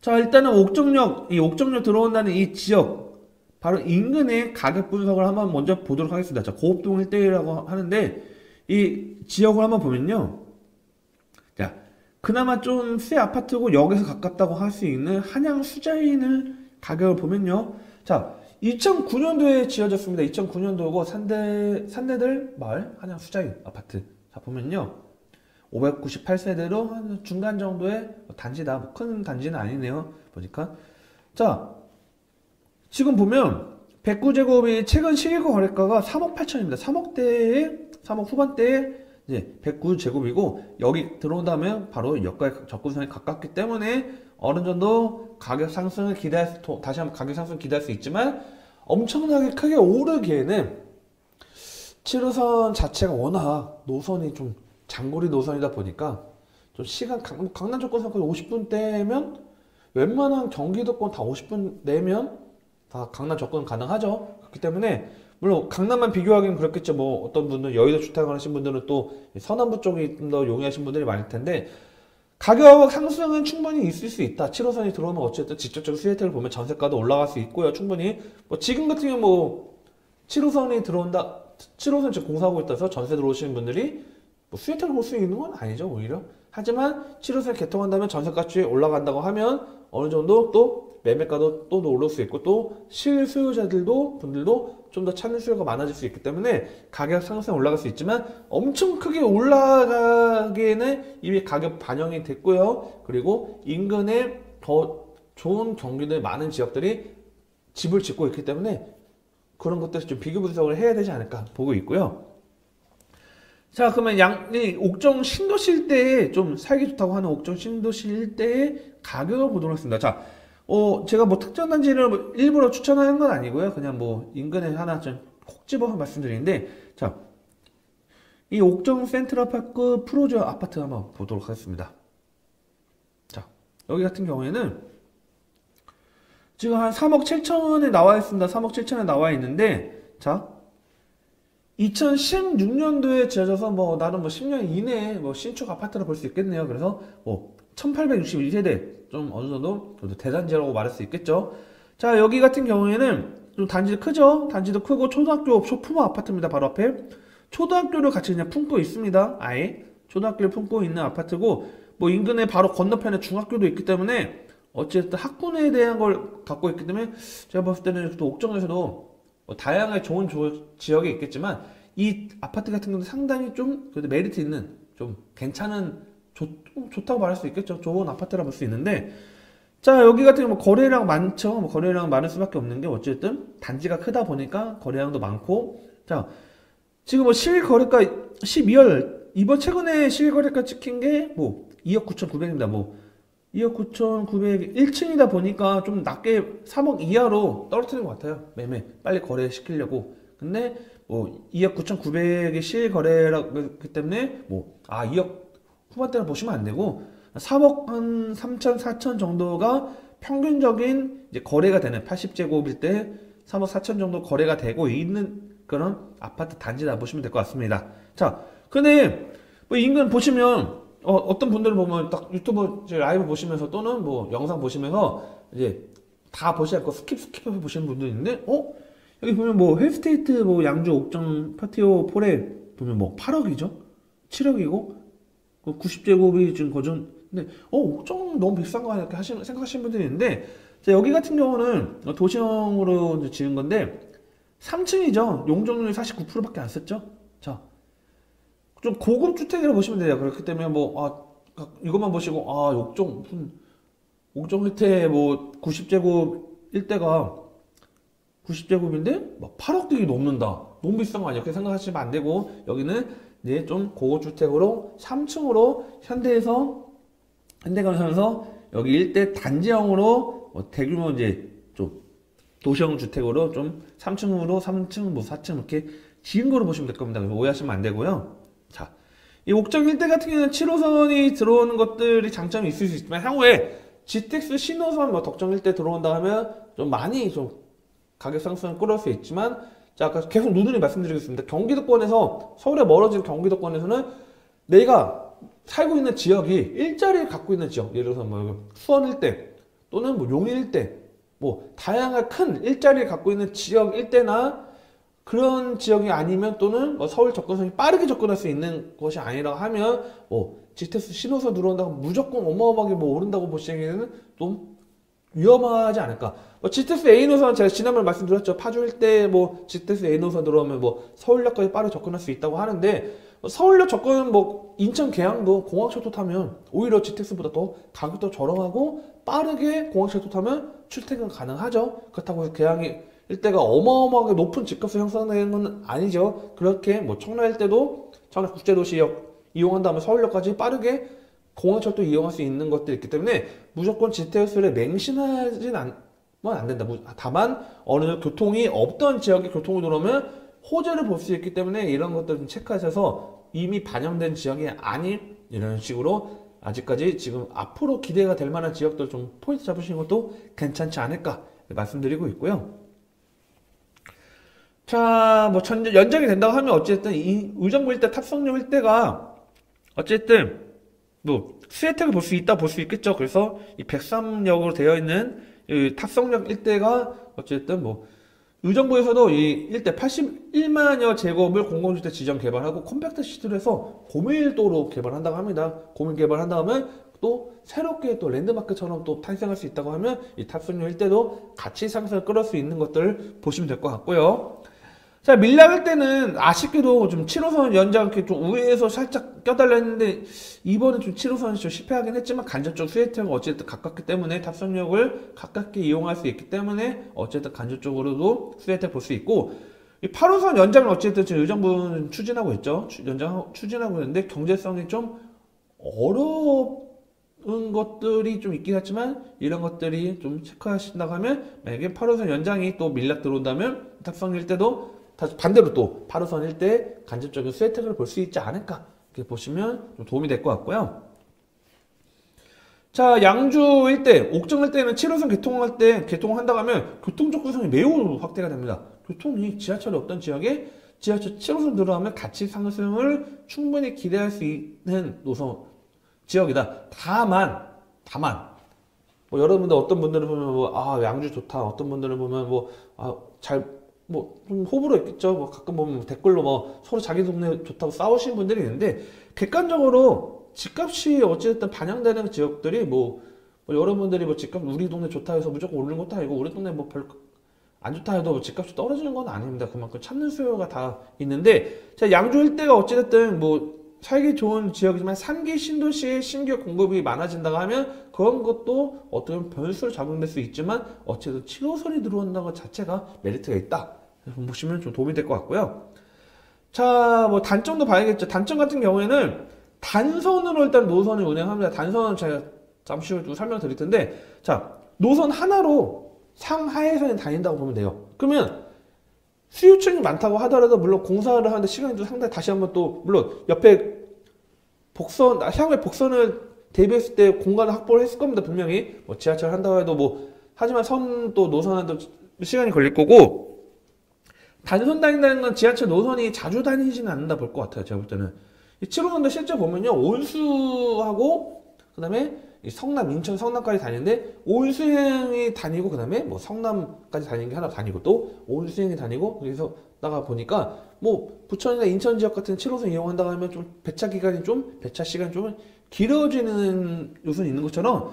자, 일단은 옥정역, 이 옥정역 들어온다는 이 지역, 바로 인근의 가격 분석을 한번 먼저 보도록 하겠습니다. 자, 고업동 일대라고 하는데, 이 지역을 한번 보면요. 자, 그나마 좀 새 아파트고 역에서 가깝다고 할 수 있는 한양 수자인을 가격을 보면요. 자, 2009년도에 지어졌습니다. 2009년도고 산대들 마을 한양 수자인 아파트. 자, 보면요. 598세대로 한 중간 정도의 단지다. 뭐 큰 단지는 아니네요. 보니까. 자, 지금 보면 109제곱이 최근 실거 거래가가 3억 8천입니다. 3억 후반대에 이제 109제곱이고 여기 들어온다면 바로 역과의 접근선에 가깝기 때문에 어느 정도 가격 상승을 다시 한번 가격 상승을 기대할 수 있지만 엄청나게 크게 오르기에는 7호선 자체가 워낙 노선이 좀 장거리 노선이다 보니까 좀 강남 접근선 거의 50분대면 웬만한 경기도권 다 50분 내면 다 강남 접근 가능하죠. 그렇기 때문에 물론 강남만 비교하기는 그렇겠죠. 뭐 어떤 분은 여의도 주택을 하신 분들은 또 서남부 쪽이 좀 더 용이하신 분들이 많을 텐데 가격 상승은 충분히 있을 수 있다. 7호선이 들어오면 어쨌든 직접적인 수혜 혜택을 보면 전세가도 올라갈 수 있고요. 충분히 뭐 지금 같은 경우 뭐 7호선이 들어온다. 7호선 지금 공사하고 있다서 전세 들어오시는 분들이 뭐 수혜 혜택을 볼 수 있는 건 아니죠. 오히려. 하지만 7호선 개통한다면 전세가치 올라간다고 하면 어느 정도 또 매매가도 또 오를 수 있고 또 실수요자들도 좀 더 찾는 수요가 많아질 수 있기 때문에 가격 상승 올라갈 수 있지만 엄청 크게 올라가기에는 이미 가격 반영이 됐고요. 그리고 인근에 더 좋은 경기도의 많은 지역들이 집을 짓고 있기 때문에 그런 것들을 좀 비교 분석을 해야 되지 않을까 보고 있고요. 자, 그러면 옥정 신도시 일대에 좀 살기 좋다고 하는 옥정 신도시 일대의 가격을 보도록 하겠습니다. 자, 제가 뭐 특정 단지를 뭐 일부러 추천하는 건 아니고요. 그냥 뭐 인근에 하나 좀 콕 집어서 말씀드리는데, 자, 이 옥정 센트럴파크 프로즈 아파트 한번 보도록 하겠습니다. 자, 여기 같은 경우에는 지금 한 3억 7천원에 나와 있습니다. 3억 7천원에 나와 있는데, 자, 2016년도에 지어져서 뭐 나름 뭐 10년 이내에 뭐 신축 아파트를 볼 수 있겠네요. 그래서 뭐 1861세대 좀 어느 정도 대단지라고 말할 수 있겠죠. 자, 여기 같은 경우에는 좀 단지도 크죠. 단지도 크고 초등학교 소품화 아파트입니다. 바로 앞에 초등학교를 같이 그냥 품고 있습니다. 아예 초등학교를 품고 있는 아파트고 뭐 인근에 바로 건너편에 중학교도 있기 때문에 어쨌든 학군에 대한 걸 갖고 있기 때문에 제가 봤을 때는 또 옥정에서도 뭐 다양하게 좋은 지역이 있겠지만 이 아파트 같은 경우는 상당히 좀 그래도 메리트 있는 좀 괜찮은 좋다고 말할 수 있겠죠. 좋은 아파트라 볼 수 있는데 자, 여기 같은 경우 뭐 거래량 많죠. 뭐 거래량 많을 수밖에 없는 게 어쨌든 단지가 크다 보니까 거래량도 많고 자, 지금 뭐 실거래가 12월 이번 최근에 실거래가 찍힌 게 뭐 2억 9,900입니다. 뭐 2억 9,900 1층이다 보니까 좀 낮게 3억 이하로 떨어뜨린 것 같아요. 매매 빨리 거래시키려고. 근데 뭐 2억 9,900의 실거래라기 때문에 뭐 2억 후반대를 보시면 안 되고 3억 한 3천, 4천 정도가 평균적인 이제 거래가 되는 80제곱일 때 3억 4천 정도 거래가 되고 있는 그런 아파트 단지다 보시면 될 것 같습니다. 자, 근데 뭐 인근 보시면 어떤 분들은 보면 딱 유튜브 라이브 보시면서 또는 뭐 영상 보시면서 이제 다 보셔야 할 거 스킵해서 보시는 분도 있는데 여기 보면 뭐 힐스테이트 뭐 양주 옥정 파티오 폴에 보면 뭐 8억이죠? 7억이고 90제곱이 지금 거전 근데 옥정 너무 비싼 거 아니야 이렇게 생각하시는 분들이 있는데 자, 여기 같은 경우는 도시형으로 이제 지은 건데 3층이죠. 용적률이 49%밖에 안 썼죠. 자, 좀 고급 주택이라고 보시면 돼요. 그렇기 때문에 뭐 이것만 보시고 옥정 혜태 뭐 90제곱 일대가 90제곱인데 막 8억대가 넘는다. 너무 비싼 거 아니야? 그렇게 생각하시면 안 되고 여기는 이제 좀 고급 주택으로 3층으로 현대건설에서 여기 일대 단지형으로 대규모 이제 좀 도시형 주택으로 좀 3층으로 3층 뭐 4층 이렇게 지은 거로 보시면 될 겁니다. 오해하시면 안 되고요. 자, 이 옥정 일대 같은 경우는 7호선이 들어오는 것들이 장점이 있을 수 있지만 향후에 GTX 신호선 뭐 덕정 일대 들어온다 하면 좀 많이 좀 가격 상승을 끌어올 수 있지만 자, 아까 계속 누누이 말씀드리겠습니다. 경기도권에서 서울에 멀어진 경기도권에서는 내가 살고 있는 지역이 일자리를 갖고 있는 지역, 예를 들어서 뭐 수원 일대 또는 뭐 용인 일대, 뭐 다양한 큰 일자리를 갖고 있는 지역 일대나 그런 지역이 아니면 또는 뭐 서울 접근성이 빠르게 접근할 수 있는 것이 아니라 하면 뭐 GTX 신호선 들어온다고 무조건 어마어마하게 뭐 오른다고 보시기에는 좀 위험하지 않을까. 뭐 GTX A 노선 제가 지난번에 말씀드렸죠. 파주 일대 뭐 GTX A 노선 들어오면 뭐 서울역까지 빠르게 접근할 수 있다고 하는데 서울역 접근은 뭐 인천 계양도 공항철도 타면 오히려 GTX보다 더 가격도 저렴하고 빠르게 공항철도 타면 출퇴근 가능하죠. 그렇다고 해서 계양이 일대가 어마어마하게 높은 집값을 형성되는 건 아니죠. 그렇게 뭐 청라 일대도 청라 국제도시역 이용한다면 서울역까지 빠르게 공항철도 이용할 수 있는 것들이 있기 때문에 무조건 GTX를 맹신하진 안 된다. 다만 어느 교통이 없던 지역에 교통이 들어오면 호재를 볼 수 있기 때문에 이런 것들을 좀 체크하셔서 이미 반영된 지역이 아닌 이런 식으로 아직까지 지금 앞으로 기대가 될 만한 지역들 좀 포인트 잡으시는 것도 괜찮지 않을까 말씀드리고 있고요. 자, 뭐 연장이 된다고 하면 어쨌든 이 의정부 일대 탑성역 일대가 어쨌든 뭐 수혜택을 볼 수 있다 볼 수 있겠죠. 그래서 이 103역으로 되어 있는 이 탑성역 일대가 어쨌든 뭐 의정부에서도 이 일대 81만여 제곱을 공공주택 지정 개발하고 컴팩트 시티로 해서 고밀도로 개발한다고 합니다. 고밀 개발한다면 또 새롭게 또 랜드마크처럼 또 탄생할 수 있다고 하면 이 탑성역 일대도 같이 상승을 끌을 수 있는 것들 보시면 될 것 같고요. 자, 밀락일 때는 아쉽게도 좀 7호선 연장 이렇게 좀 우회해서 살짝 껴달라 했는데 이번에 좀 7호선이 좀 실패하긴 했지만 간접적 수혜택은 어쨌든 가깝기 때문에 탑승역을 가깝게 이용할 수 있기 때문에 어쨌든 간접적으로도 수혜택 볼 수 있고 이 8호선 연장을 어쨌든 지금 의정부는 추진하고 있죠. 추진하고 있는데 경제성이 좀 어려운 것들이 좀 있긴 하지만 이런 것들이 좀 체크하신다고 하면 만약에 8호선 연장이 또 밀락 들어온다면 탑승일 때도 반대로 또 8호선 일대 간접적인 수혜택을 볼 수 있지 않을까 이렇게 보시면 좀 도움이 될 것 같고요. 자, 양주 일대, 옥정 일대는 7호선 개통할 때 개통한다고 하면 교통적 구성이 매우 확대가 됩니다. 교통이 지하철이 없던 지역에 지하철 7호선 들어가면 가치 상승을 충분히 기대할 수 있는 노선 지역이다. 다만 뭐 여러분들 어떤 분들은 보면 뭐 양주 좋다, 어떤 분들은 보면 좀 호불호 있겠죠. 뭐 가끔 보면 댓글로 뭐 서로 자기 동네 좋다고 싸우시는 분들이 있는데 객관적으로 집값이 어찌됐든 반영되는 지역들이 뭐 여러분들이 뭐 집값 우리 동네 좋다 해서 무조건 오르는 것도 아니고 우리 동네 뭐 별 안 좋다 해도 집값이 떨어지는 건 아닙니다. 그만큼 찾는 수요가 다 있는데 자, 양주 일대가 어찌됐든 뭐 살기 좋은 지역이지만 3기 신도시의 신규 공급이 많아진다고 하면 그런 것도 어떻게 보면 변수로 작용될 수 있지만 어쨌든 7호선이 들어온다는 것 자체가 메리트가 있다. 보시면 좀 도움이 될 것 같고요. 자, 뭐 단점도 봐야겠죠. 단점 같은 경우에는 단선으로 일단 노선을 운행합니다. 단선은 제가 잠시 후에 좀 설명드릴 텐데 자, 노선 하나로 상하에선이 다닌다고 보면 돼요. 그러면 수요층이 많다고 하더라도 물론 공사를 하는데 시간이 좀 상당히 다시 한번 또 물론 옆에 향후에 복선을 대비했을 때 공간을 확보를 했을 겁니다. 분명히 뭐 지하철 한다고 해도 뭐 하지만 선 또 노선도 시간이 걸릴 거고 단선 다닌다는 건 지하철 노선이 자주 다니지는 않는다 볼 것 같아요. 제가 볼 때는 이 7호선도 실제 보면요 온수하고 그 다음에 성남, 인천, 성남까지 다니는데 온수행이 다니고 그 다음에 뭐 성남까지 다니는 게 하나 다니고 또 온수행이 다니고 그래서 나가 보니까 뭐 부천이나 인천 지역 같은 7호선 이용한다고 하면 좀 배차 시간이 좀 길어지는 요소는 있는 것처럼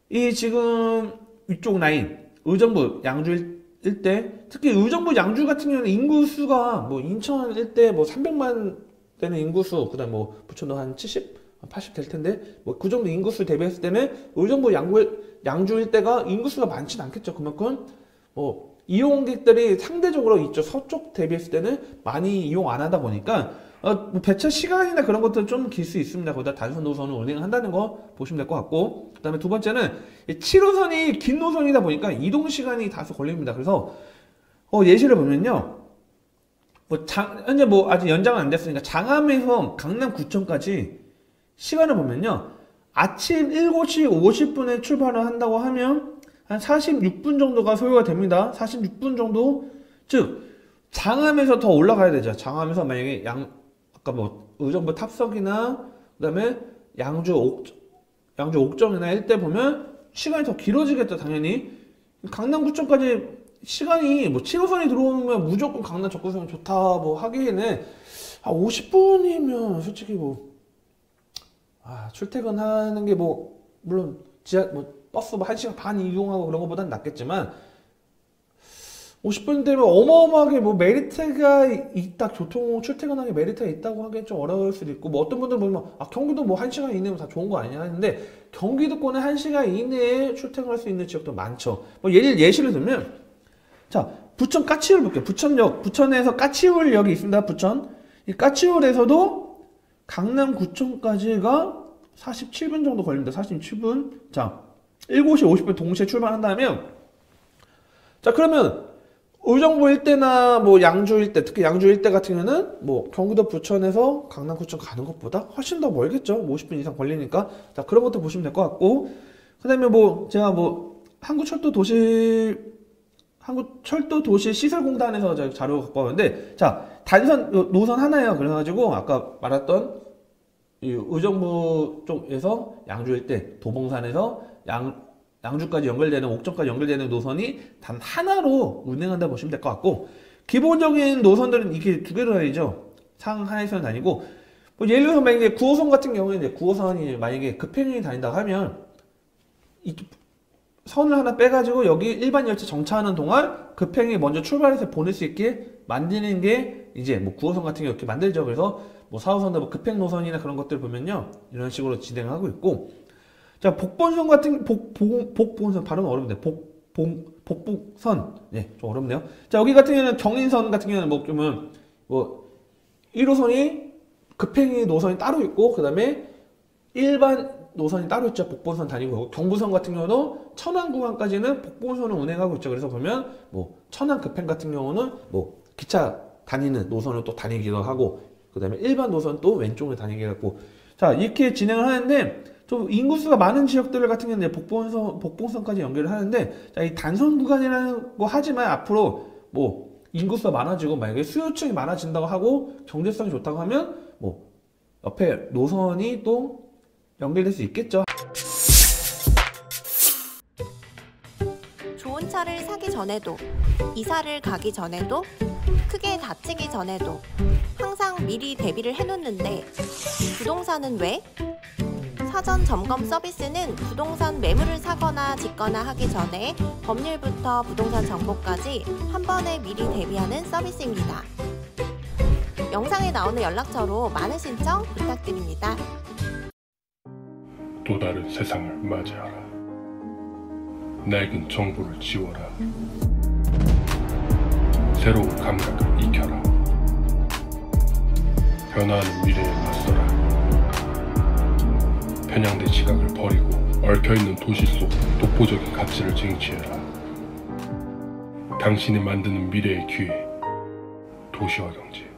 이 지금 위쪽 라인 의정부 양주 일대 특히 의정부 양주 같은 경우는 인구수가 뭐 인천 일대 뭐 300만 되는 인구수 그다음 뭐 부천도 한 70, 80 될 텐데 뭐 그 정도 인구수 대비했을 때는 의정부 양주 일대가 인구수가 많지는 않겠죠. 그만큼 뭐 이용객들이 상대적으로 이쪽 서쪽 대비했을 때는 많이 이용 안 하다 보니까 뭐 배차 시간이나 그런 것들은 좀 길 수 있습니다. 거기다 단선 노선을 운행한다는 거 보시면 될 것 같고 그 다음에 두 번째는 7호선이 긴 노선이다 보니까 이동 시간이 다소 걸립니다. 그래서 예시를 보면요 현재 뭐 아직 연장은 안 됐으니까 장암에서 강남구청까지 시간을 보면요 아침 7시 50분에 출발을 한다고 하면 한 46분 정도가 소요가 됩니다. 46분 정도 즉 장암에서 더 올라가야 되죠. 장암에서 만약에 아까 뭐 의정부 탑석이나 그 다음에 양주 옥정이나 일대 보면 시간이 더 길어지겠죠, 당연히. 강남구청까지 시간이 뭐 7호선이 들어오면 무조건 강남 접근성이 좋다 뭐 하기에는 50분이면 솔직히 뭐 출퇴근하는 게 뭐 물론 버스 뭐 1시간 반 이용하고 그런 것보단 낫겠지만 50분 되면 어마어마하게 뭐 메리트가 있다, 교통 출퇴근하기 메리트가 있다고 하기엔 좀 어려울 수도 있고, 뭐 어떤 분들 보면 경기도 뭐 1시간 이내면 다 좋은 거 아니냐 하는데, 경기도권에 1시간 이내에 출퇴근할 수 있는 지역도 많죠. 뭐 예시를 들면, 자, 부천 까치울 볼게요. 부천에서 까치울역이 있습니다. 부천. 이 까치울에서도 강남구청까지가 47분 정도 걸립니다. 47분. 자, 7시 50분 동시에 출발한다면, 자, 그러면 의정부 일대나 뭐 양주 일대, 특히 양주 일대 같은 경우는 뭐 경기도 부천에서 강남구청 가는 것보다 훨씬 더 멀겠죠. 50분 이상 걸리니까. 자, 그런 것도 보시면 될 것 같고, 그 다음에 뭐 제가 뭐 한국철도 도시 시설공단에서 제가 자료 갖고 왔는데, 자, 단선 노선 하나예요. 그래가지고 아까 말했던 이 의정부 쪽에서 양주 일대, 도봉산에서 양주까지 연결되는, 옥정까지 연결되는 노선이 단 하나로 운행한다 보시면 될 것 같고, 기본적인 노선들은 이렇게 두 개로 해야죠. 상하에서는 아니고, 뭐 예를 들어서 만약에 9호선 같은 경우에는 이제 9호선이 만약에 급행이 다닌다고 하면 이 선을 하나 빼가지고 여기 일반 열차 정차하는 동안 급행이 먼저 출발해서 보낼 수 있게 만드는 게 이제 뭐 9호선 같은 경우 이렇게 만들죠. 그래서 뭐 4호선도 뭐 급행 노선이나 그런 것들 보면요, 이런 식으로 진행하고 있고, 자, 복본선 같은, 복본선, 발음 어렵네. 복북선. 네, 좀 어렵네요. 자, 여기 같은 경우는 경인선 같은 경우는 뭐, 그러면, 뭐, 1호선이 급행이 노선이 따로 있고, 그 다음에 일반 노선이 따로 있죠. 복본선 다니고, 경부선 같은 경우도 천안 구간까지는 복본선을 운행하고 있죠. 그래서 보면, 뭐, 천안 급행 같은 경우는 뭐, 기차 다니는 노선을 또 다니기도 하고, 그 다음에 일반 노선 또 왼쪽으로 다니기도 하고, 자, 이렇게 진행을 하는데, 좀 인구수가 많은 지역들 같은 경우는 복봉선까지 연결을 하는데, 자, 이 단선 구간이라는 거 하지만 앞으로 뭐 인구수가 많아지고 만약에 수요층이 많아진다고 하고 경제성이 좋다고 하면 뭐 옆에 노선이 또 연결될 수 있겠죠. 좋은 차를 사기 전에도, 이사를 가기 전에도, 크게 다치기 전에도 항상 미리 대비를 해놓는데 부동산은 왜? 사전 점검 서비스는 부동산 매물을 사거나 짓거나 하기 전에 법률부터 부동산 정보까지 한 번에 미리 대비하는 서비스입니다. 영상에 나오는 연락처로 많은 신청 부탁드립니다. 또 다른 세상을 맞이하라. 낡은 정보를 지워라. 새로운 감각을 익혀라. 변화하는 미래에 맞서라. 편향된 시각을 버리고 얽혀있는 도시 속 독보적인 가치를 쟁취해라. 당신이 만드는 미래의 기회, 도시화 경제.